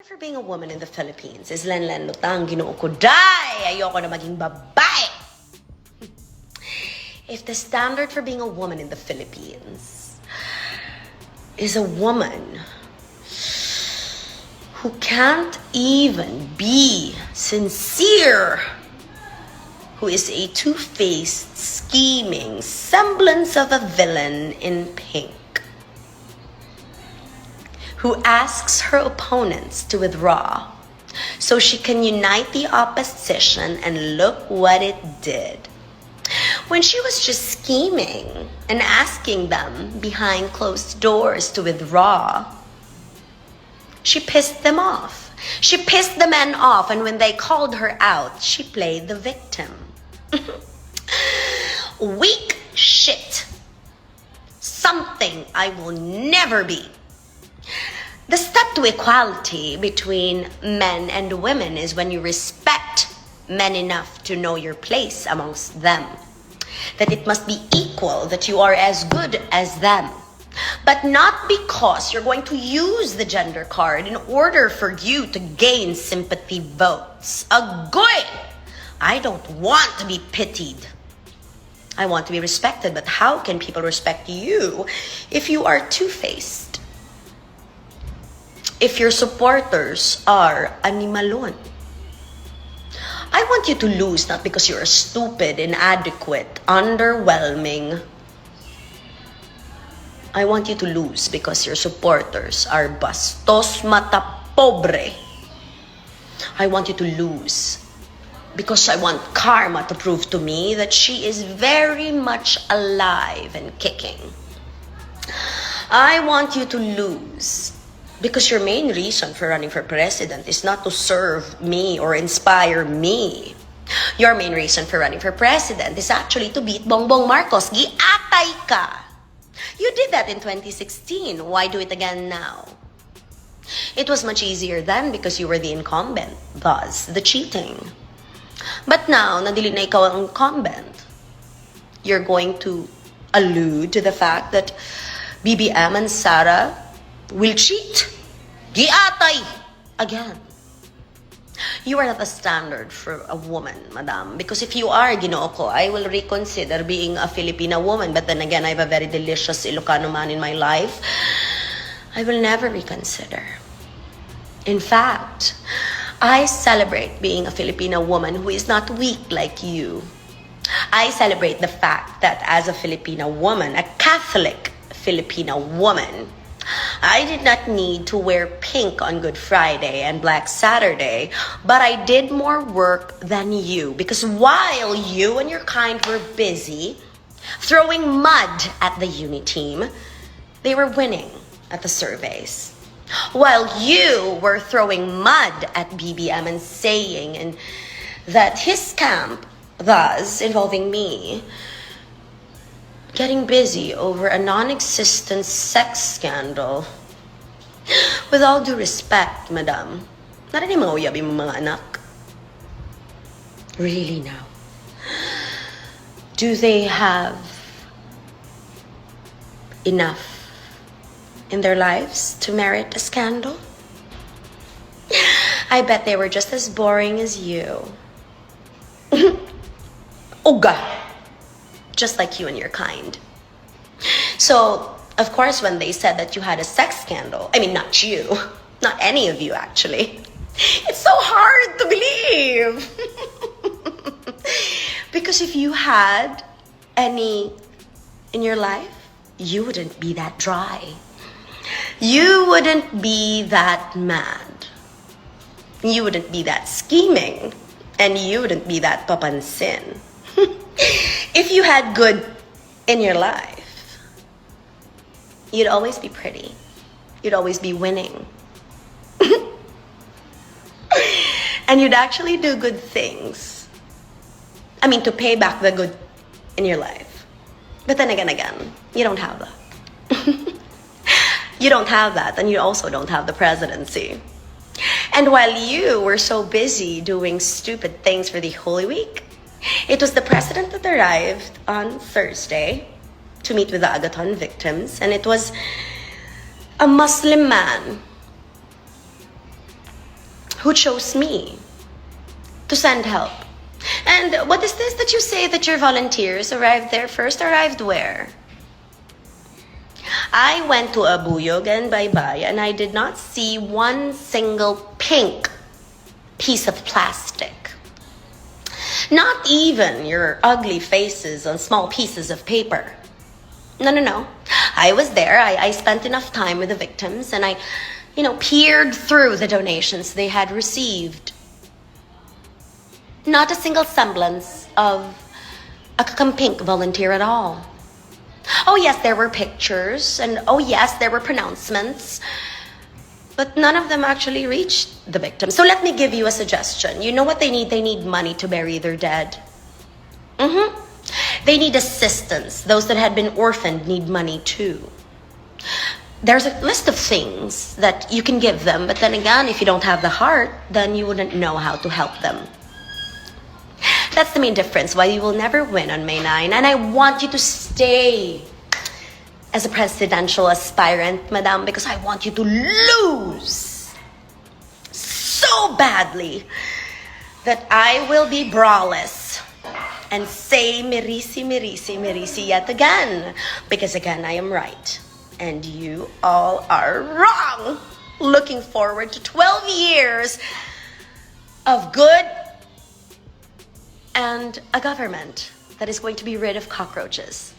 For being a woman in the Philippines is Len Lutang Ginoo ko. Day! Ayoko na maging babae! If the standard for being a woman in the Philippines is a woman who can't even be sincere, who is a two-faced, scheming semblance of a villain in pink, who asks her opponents to withdraw so she can unite the opposition, and look what it did. When she was just scheming and asking them behind closed doors to withdraw, she pissed them off. She pissed the men off, and when they called her out, she played the victim. Weak shit. Something I will never be. The step to equality between men and women is when you respect men enough to know your place amongst them. That it must be equal, that you are as good as them. But not because you're going to use the gender card in order for you to gain sympathy votes. Agoy! I don't want to be pitied. I want to be respected, but how can people respect you if you are two-faced? If your supporters are animalon? I want you to lose not because you're stupid, inadequate, underwhelming. I want you to lose because your supporters are bastos mata pobre. I want you to lose because I want karma to prove to me that she is very much alive and kicking. I want you to lose because your main reason for running for president is not to serve me or inspire me. Your main reason for running for president is actually to beat Bongbong Marcos. Giatay ka! You did that in 2016. Why do it again now? It was much easier then because you were the incumbent, thus the cheating. But now, nadili na ikaw ang incumbent, you're going to allude to the fact that BBM and Sara will cheat. Giatay! Again. You are not a standard for a woman, madam. Because if you are, Ginoo ko, I will reconsider being a Filipina woman. But then again, I have a very delicious Ilocano man in my life. I will never reconsider. In fact, I celebrate being a Filipina woman who is not weak like you. I celebrate the fact that as a Filipina woman, a Catholic Filipina woman, I did not need to wear pink on Good Friday and Black Saturday, but I did more work than you, because while you and your kind were busy throwing mud at the uni team, they were winning at the surveys. While you were throwing mud at BBM and saying that his camp, thus involving me, getting busy over a non-existent sex scandal. With all due respect, madam, narinig mga uyabi mo mga anak? Really now? Do they have enough in their lives to merit a scandal? I bet they were just as boring as you. Uga! Just like you and your kind. So, of course, when they said that you had a sex scandal, I mean, not you, not any of you actually, it's so hard to believe. Because if you had any in your life, you wouldn't be that dry. You wouldn't be that mad. You wouldn't be that scheming. And you wouldn't be that papansin. If you had good in your life, you'd always be pretty. You'd always be winning. And you'd actually do good things. I mean, to pay back the good in your life. But then again, you don't have that. You don't have that, and you also don't have the presidency. And while you were so busy doing stupid things for the Holy Week, it was the president that arrived on Thursday to meet with the Agaton victims, and it was a Muslim man who chose me to send help. And what is this that you say that your volunteers arrived there first? Arrived where? I went to Abuyog and Baybay and I did not see one single pink piece of plastic. Not even your ugly faces on small pieces of paper. No. I was there. I spent enough time with the victims and I, peered through the donations they had received. Not a single semblance of a pink volunteer at all. Oh yes, there were pictures and oh yes, there were pronouncements. But none of them actually reached the victim. So let me give you a suggestion. You know what they need? They need money to bury their dead. They need assistance. Those that had been orphaned need money too. There's a list of things that you can give them, but then again, if you don't have the heart, then you wouldn't know how to help them. That's the main difference, why you will never win on May 9. And I want you to stay as a presidential aspirant, madam, because I want you to lose so badly that I will be braless and say mirisi, mirisi, mirisi yet again. Because again, I am right and you all are wrong. Looking forward to 12 years of good and a government that is going to be rid of cockroaches.